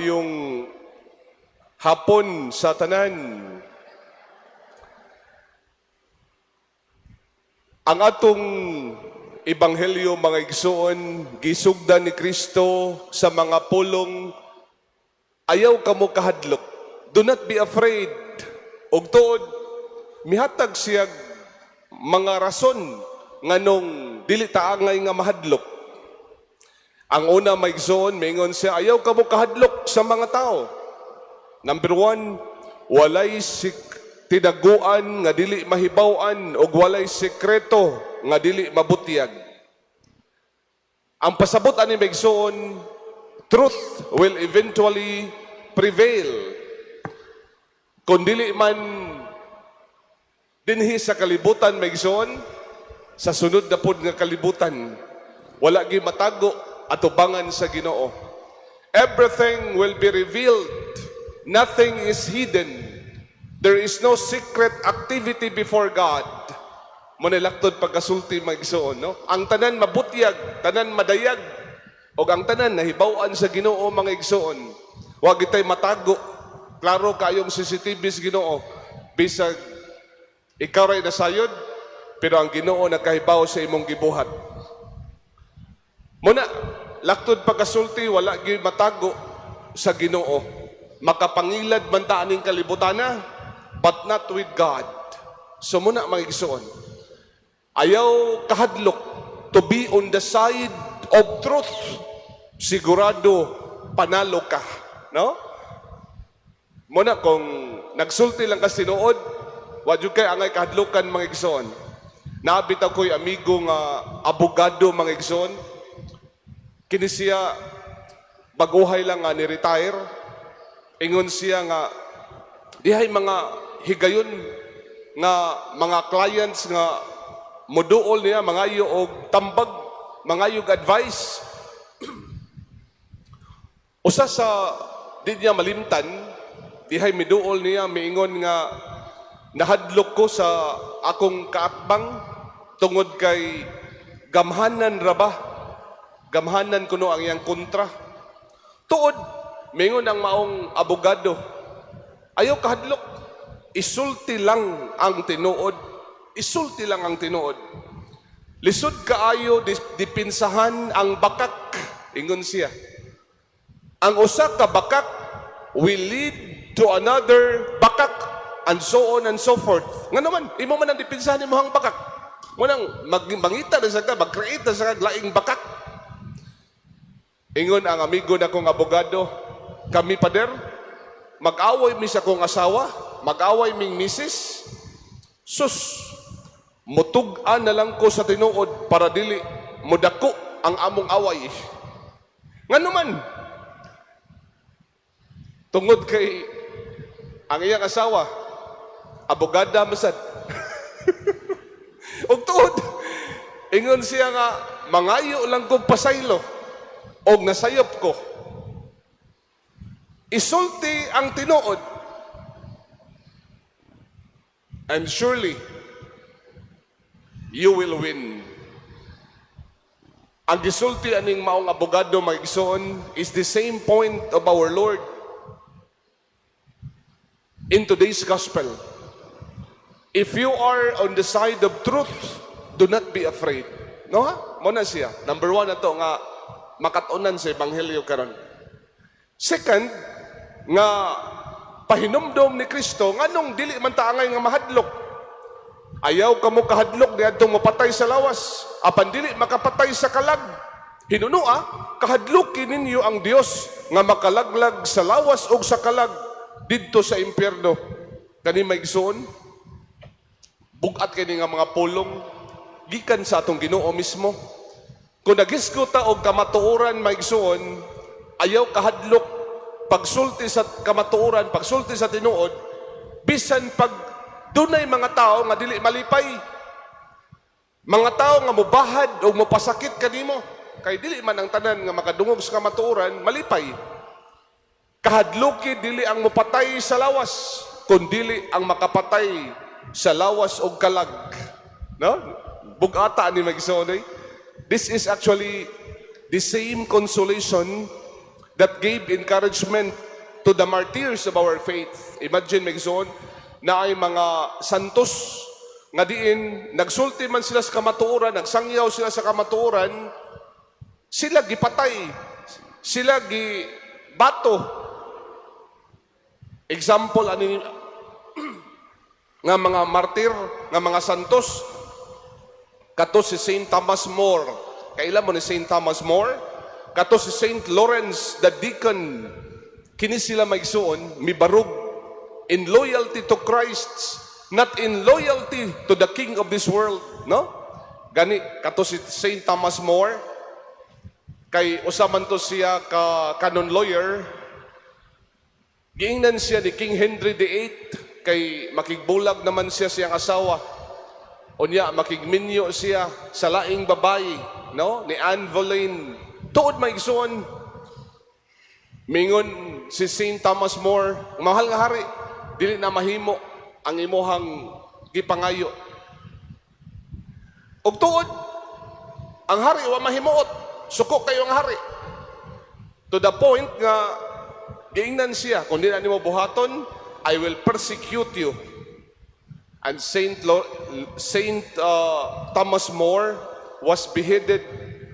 Yung hapon sa tanan. Ang atong ebanghelyo, mga igsoon, gisugdan ni Kristo sa mga pulong, ayaw kamo kahadlok. Do not be afraid. Og tuod, mihatag siya mga rason nganong dili taangay nga mahadlok. Ang una, may igsoon, maingon siya, ayaw kamo kahadlok sa mga tao. Number one, walay tinaguan nga dili mahibaw-an o walay sekreto nga dili mabutyag. Ang pasabot ani maigsoon, truth will eventually prevail. Kung dili man dinhi sa kalibutan maigsoon, sa sunod na pod nga kalibutan, wala gi matago atubangan sa Ginoo. Everything will be revealed. Nothing is hidden. There is no secret activity before God. Manilakton pagkasulti maigsoon, no? Ang tanan mabutyag, tanan madayag, o ang tanan nahibaw-an sa Ginoo mga igsoon. Huwag itay matago. Klaro kayong CCTV sa Ginoo. Bisag ikaw ray nasayod, pero ang Ginoo nakahibaw sa imong gibuhat. Muna, laktod pagkasulti, wala gyud matago sa Ginoo. Makapangilad man ta aning kalibutana, but not with God. So muna mga igsoon, ayaw kahadlok to be on the side of truth. Sigurado panalo ka, no? Muna kung nagsulti lang ka sinuod, wadyo kay angay kahadlokan mga igsoon. Nabitaw ko'y amigo nga abogado mga igsoon. Kini siya baguhay lang nga ni-retire. Ingon siya nga dihay mga higayon nga mga clients nga moduol niya mangayo og tambag, mangayog advice. Usa sa di niya malimtan, dihay miduol niya miingon nga nahadlok ko sa akong kaatbang tungod kay gamhanan ra ba? Gamhanan kuno ang iyang kontra. Tuod, mingon ang maong abogado, ayaw kahadlok, isulti lang ang tinuod. Isulti lang ang tinuod. Lisod kaayo dipinsahan ang bakak, ingon siya. Ang usa ka bakak will lead to another bakak, and so on and so forth. Nga naman, imo man ang dipinsahan mo ang bakak. Munang mangita na sa ka, mag-create na sa laing bakak. Ingon ang amigo na kong abogado, kami pader, mag-away mi sa kong asawa, mag-away ming misis, sus, mutug-an na lang ko sa tinuod para dili mudako ang among away. Nga naman, tungod kay ang iyang asawa, abogada masad. Og tuod, ingon siya nga, mangayo lang kong pasaylo, og nasayop ko. Isulti ang tinuod. And surely, you will win. Ang gisulti aning maong abogado maigsoon is the same point of our Lord in today's gospel. If you are on the side of truth, do not be afraid. No ha? Muna siya. Number one na to nga makatunan sa ebanghelyo karon. Second, nga pahinumdom ni Kristo nganong dili man taangay nga mahadlok. Ayaw kamo kahadlok niadtong mapatay sa lawas, apan dili makapatay sa kalag. Hinunua, kahadlokin ninyo ang Dios nga makalaglag sa lawas ug sa kalag didto sa impyerno. Kani maigsoon, bugat kini nga mga pulong gikan sa atong Ginoo mismo. Kung nagiskuta og kamatuoran maigsoon, ayaw kahadlok pagsulti sa kamatuoran, pagsulti sa tinuod, bisan pag dunay mga tao nga dili malipay. Mga tao nga mubahad o mapasakit kanimo, kay dili man ang tanan nga makadungog sa kamatuoran malipay. Kahadloki dili ang mapatay sa lawas, kun dili ang makapatay sa lawas og kalag. No? Bugata ni maigsoon. This is actually the same consolation that gave encouragement to the martyrs of our faith. Imagine, Megzon, na ay mga santos nga diin, nagsulti man sila sa kamatuoran, nagsangyaw sila sa kamatuoran, sila gipatay, sila gibato. Example, ani nga mga martir, nga mga santos, kato si Saint Thomas More. Kailan mo ni Saint Thomas More? Kato si Saint Lawrence the Deacon. Kini sila maigsuon, mibarug in loyalty to Christ, not in loyalty to the king of this world, no? Gani kato si Saint Thomas More, kay usaman to siya ka canon lawyer, giingnan siya ni King Henry VIII, kay makigbulag naman siya siyang asawa. Unya makigminyo siya sa laing babayi, no? Ni Anne Boleyn. Tuod maigsuon, mingon si Saint Thomas More, mahal nga hari, dili na mahimo ang imuhang gipangayo. Og tuod, ang hari wa mahimuot, suko kayo ang hari. To the point nga giingnan siya, kung di na nimo buhaton, I will persecute you. And Saint Thomas More was beheaded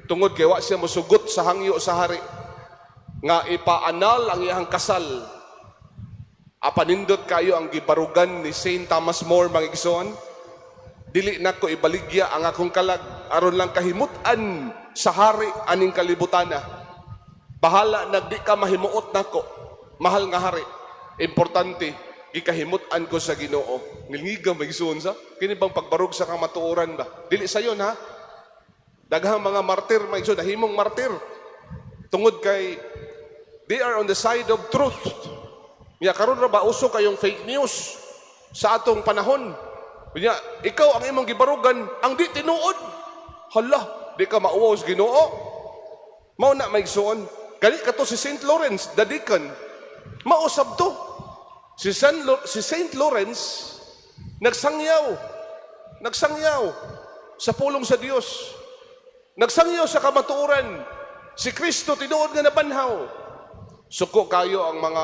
tungod kay wa siya mosugot sa hangyo sa hari nga ipaanal ang iyang kasal. Apanindot kayo ang gibarugan ni Saint Thomas More, mga igsoon. Dili na ko ibaligya ang akong kalag aron lang kahimutan sa hari aning kalibutana. Bahala nagdi ka mahimuot nako, mahal nga hari. Importante gikahimutan ko sa Ginoo. Nilngiga mga igsoon sa kini bang pagbarug sa kamatuoran ba? Dili sayon ha. Daghang mga martir, mga igsoon, nahimong martir. Tungod kay they are on the side of truth. Nya karon ra ba uso kayong fake news sa atong panahon? Nya ikaw ang imong gibarugan ang di tinuod. Hala, di ka mauwaw sa Ginoo. Mao na maigsuon. Gali kato si Saint Lawrence the Deacon. Mausab to. Si Saint Lawrence nagsangyaw sa pulong sa Dios. Nagsangyaw sa kamatuoran. Si Kristo tinuod nga nabanhaw. Suko kayo ang mga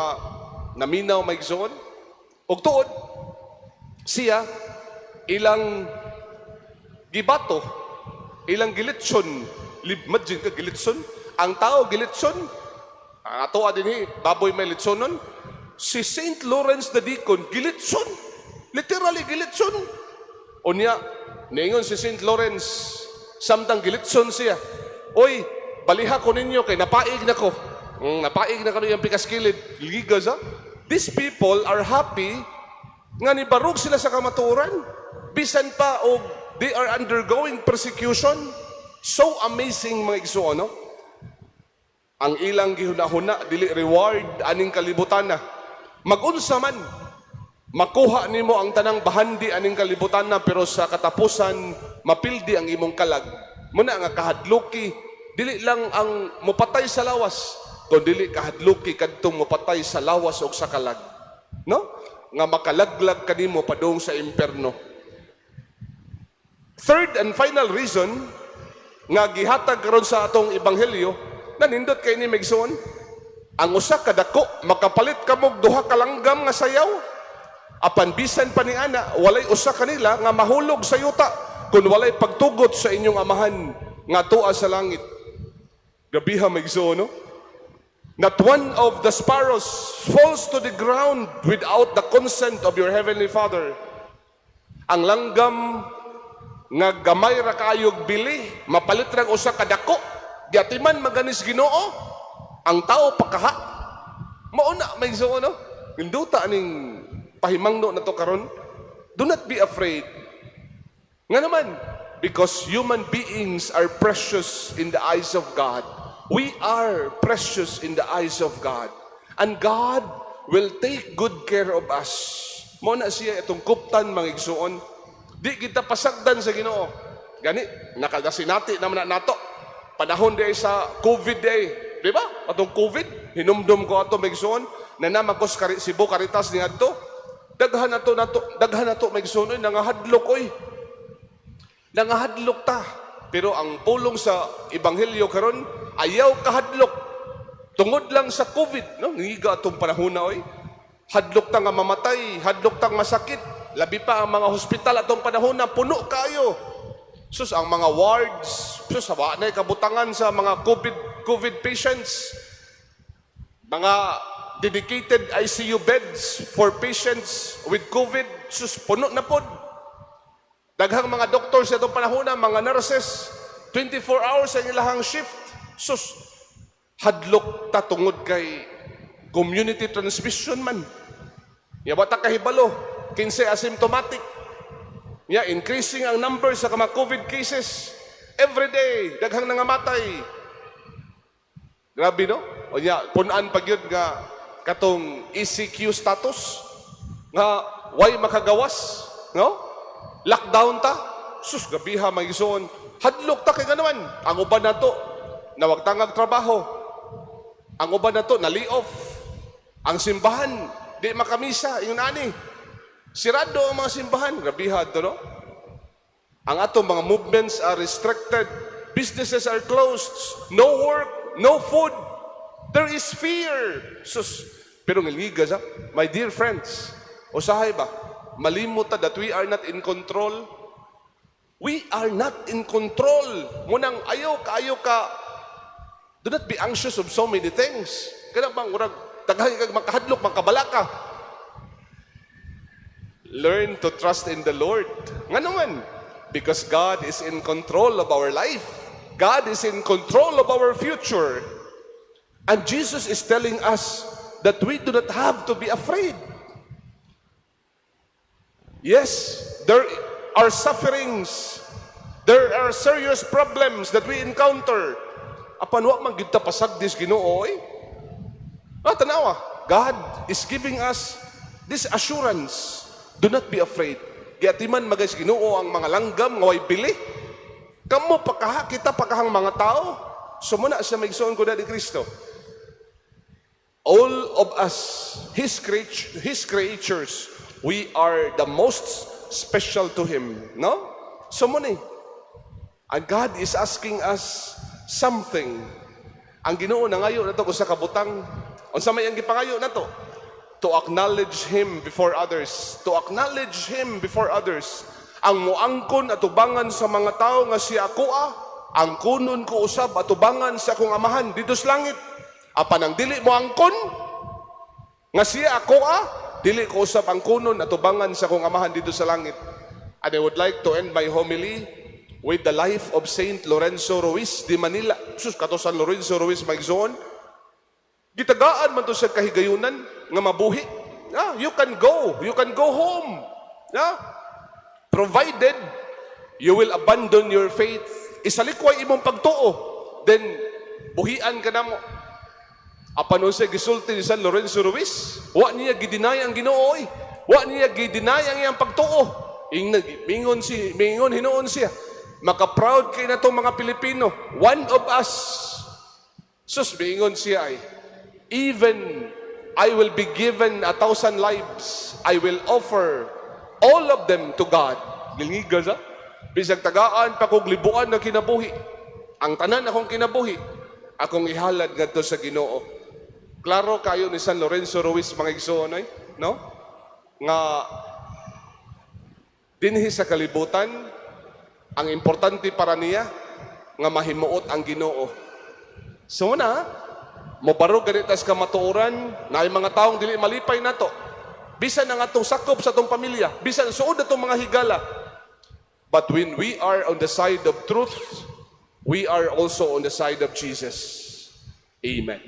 naminaw maigsoon. Og tuod siya ilang gibato, ilang gilitson. Imagine ka gilitson. Ang tao gilitson. Ang ato dinhi baboy may litsonon. Si Saint Lawrence the Deacon gilitson. Literally gilitson. Unya niingon si Saint Lawrence samtang gilitson siya. Oy, baliha ko ninyo kay napaig na ko. Napaig na kanu yung pikaskilid. Ligas ha? These people are happy nga nibarog sila sa kamatuoran. Bisan pa o they are undergoing persecution. So amazing mga igsuon, no? Ang ilang gihuna-huna dili reward aning kalibutan na. Magunsa man makuha nimo ang tanang bahandi aning kalibutan na, pero sa katapusan mapildi ang imong kalag. Muna nga kahadluki dili lang ang mopatay sa lawas, kun dili kahadluki kadtong mopatay sa lawas ug sa kalag, no? Nga makalaglag kanimo padung sa impierno. Third and final reason nga gihatag karon sa atong ebanghelyo, nanindot kay ni Megson, ang usa ka dako makapalit kamog duha ka langgam nga sayaw. Apan bisan pa ni ana, walay usa kanila nga mahulog sa yuta kun walay pagtugot sa inyong amahan nga tuwa sa langit. Gabiha Megson, no? Not one of the sparrows falls to the ground without the consent of your heavenly Father. Ang langgam nga gamay ra kayog bili, mapalit ra usa ka dako, di atiman maganis Ginoo, ang tao pakaha. Mauna may so no? Induta aning pahimangno na to karon. Do not be afraid. Nga naman, because human beings are precious in the eyes of God. We are precious in the eyes of God. And God will take good care of us. Mo na siya itong kuptan mga igsuon. Di kita pasagdan sa Ginoo. Gani, nakagasinati naman na nato. Panahon di sa COVID day. Di ba? Atong COVID, hinumdum ko ato mga igsuon. Nanamagos Cebu Caritas ni adto. Daghan na to may igsuon. Nangahadlok oy. Nangahadlok ta. Pero ang pulong sa ebanghelyo karon, ayaw kahadlok. Tungod lang sa COVID, no? Ngiga atong panahon na, oy. Hadlok ta nga mamatay, hadlok ta masakit. Labi pa ang mga hospital atong panahon na puno kayo. Sus, ang mga wards, sus, hawa na kabutangan sa mga COVID patients. Mga dedicated ICU beds for patients with COVID, sus, puno na pod. Daghang mga doctors sa itong panahon na, mga nurses, 24 hours ang ilahang shift. Sus, hadlok ta tungod kay community transmission man. Yabata kahibalo, 15 asymptomatic. Increasing ang number sa mga COVID cases. Every day, daghang nangamatay. Grabe, no? O punaan pag yun nga katong ECQ status nga why makagawas, no? Lockdown ta, sus, gabiha, magison, hadlok ta kay ganaman. Ang uban na to, nawagtangag trabaho. Ang uban na to, na-lay-off. Ang simbahan, di makamisa, yung nani. Sirado ang mga simbahan, gabiha to, no? Ang atong mga movements are restricted. Businesses are closed. No work, no food. There is fear. Sus, pero ngiliga sa, my dear friends, usahay ba? Malimot ta that we are not in control. We are not in control. Munang ayaw ka. Do not be anxious of so many things. Kaya bang urag tagay kag makahadlok, makabala ka. Learn to trust in the Lord. Nga naman, because God is in control of our life. God is in control of our future. And Jesus is telling us that we do not have to be afraid. Yes, there are sufferings. There are serious problems that we encounter. Apan wa man gid ta pasagdis Ginoo oy. Tanawa, God is giving us this assurance. Do not be afraid. Giatiman magay Ginoo ang mga langgam nga way bili. Kamo kita pakahang mga tao. Sumuna siya maigsoon ko na ni Kristo. All of us, His creatures, we are the most special to Him. No? Sumuni. And God is asking us something. Ang Ginoo na ngayon na to kung sa kabutang, unsa may ang gipangayo na to? To acknowledge Him before others. To acknowledge Him before others. Ang muangkon at ubangan sa mga tao nga si ako ang kunon ko usab at ubangan sa akong amahan dito sa langit. Apan ang dili mo angkon nga siya ako dili ko usab ang kunon at ubangan sa akong amahan dito sa langit. And I would like to end my homily with the life of Saint Lorenzo Ruiz de Manila. Sus, kato San Lorenzo Ruiz maigsoon. Gitagaan man to sa kahigayunan nga mabuhi. You can go home. Provided you will abandon your faith. Isalikway imong pagtuo. Then, buhian ka na mo. Apan sa gisulti ni San Lorenzo Ruiz, wa niya gidinay ang Ginoo. Wa niya gidinay ang iyang pagtuo. Mingon hinoon siya. Maka-proud kay na itong mga Pilipino. One of us. Sus, mingon siya ay, even I will be given 1,000 lives, I will offer all of them to God. Lingiga sa? Bisag tagaan, pakuglibuan na kinabuhi. Ang tanan akong kinabuhi, akong ihalad ngadto sa Ginoo. Klaro kayo ni San Lorenzo Ruiz mga igsoon ay, no? Nga dinhi sa kalibutan, ang importante para niya nga mahimuot ang Ginoo. So na, mobarog ganitas ka matuoran na yung mga taong dili malipay nato. Bisan ang atong sakop sa atong pamilya, bisan suod atong mga higala. But when we are on the side of truth, we are also on the side of Jesus. Amen.